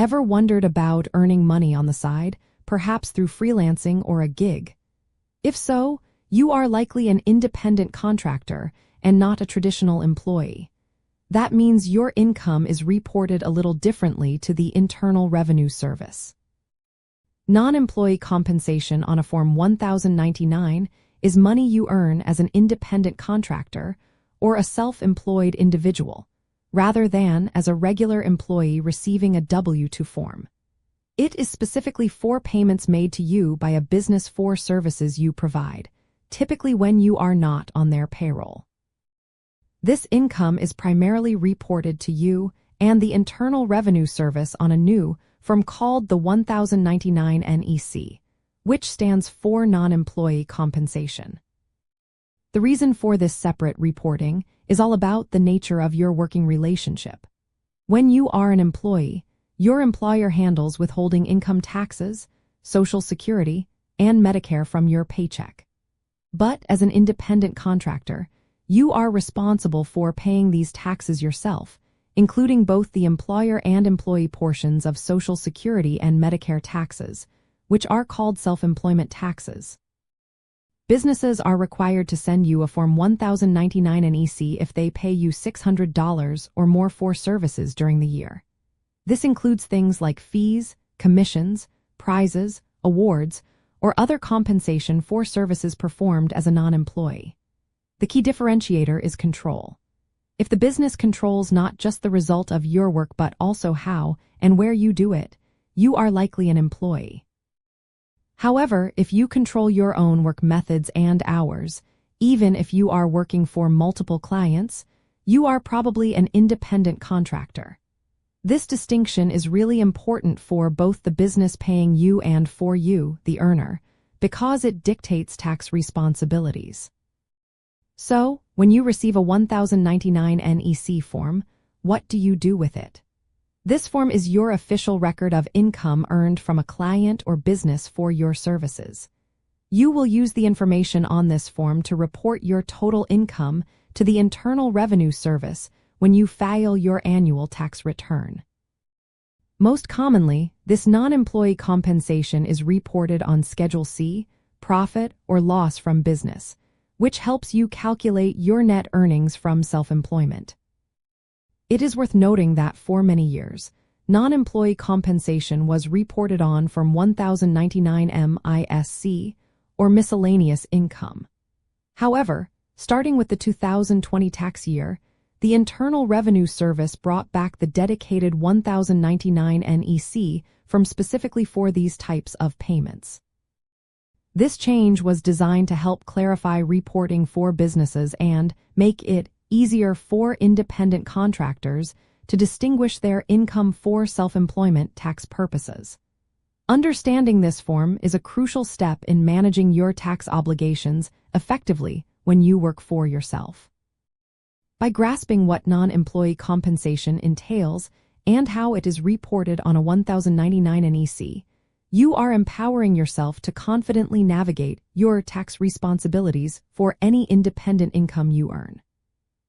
Ever wondered about earning money on the side, perhaps through freelancing or a gig? If so, you are likely an independent contractor and not a traditional employee. That means your income is reported a little differently to the Internal Revenue Service. Non-employee compensation on a Form 1099 is money you earn as an independent contractor or a self-employed individual, rather than as a regular employee receiving a W-2 form. It is specifically for payments made to you by a business for services you provide, typically when you are not on their payroll. This income is primarily reported to you and the Internal Revenue Service on a new form called the 1099 NEC, which stands for non-employee compensation. The reason for this separate reporting is all about the nature of your working relationship. When you are an employee, your employer handles withholding income taxes, Social Security, and Medicare from your paycheck. But as an independent contractor, you are responsible for paying these taxes yourself, including both the employer and employee portions of Social Security and Medicare taxes, which are called self-employment taxes. Businesses are required to send you a Form 1099 NEC if they pay you $600 or more for services during the year. This includes things like fees, commissions, prizes, awards, or other compensation for services performed as a non-employee. The key differentiator is control. If the business controls not just the result of your work but also how and where you do it, you are likely an employee. However, if you control your own work methods and hours, even if you are working for multiple clients, you are probably an independent contractor. This distinction is really important for both the business paying you and for you, the earner, because it dictates tax responsibilities. So, when you receive a 1099 NEC form, what do you do with it? This form is your official record of income earned from a client or business for your services. You will use the information on this form to report your total income to the Internal Revenue Service when you file your annual tax return. Most commonly, this non-employee compensation is reported on Schedule C, profit or loss from business, which helps you calculate your net earnings from self-employment. It is worth noting that for many years, non-employee compensation was reported on Form 1099 MISC, or miscellaneous income. However, starting with the 2020 tax year, the Internal Revenue Service brought back the dedicated 1099 NEC form specifically for these types of payments. This change was designed to help clarify reporting for businesses and make it easier for independent contractors to distinguish their income for self-employment tax purposes. Understanding this form is a crucial step in managing your tax obligations effectively when you work for yourself. By grasping what non-employee compensation entails and how it is reported on a 1099 NEC, you are empowering yourself to confidently navigate your tax responsibilities for any independent income you earn.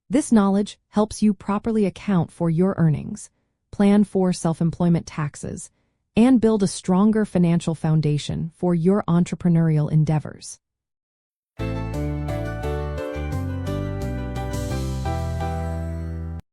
This knowledge helps you properly account for your earnings, plan for self-employment taxes, and build a stronger financial foundation for your entrepreneurial endeavors.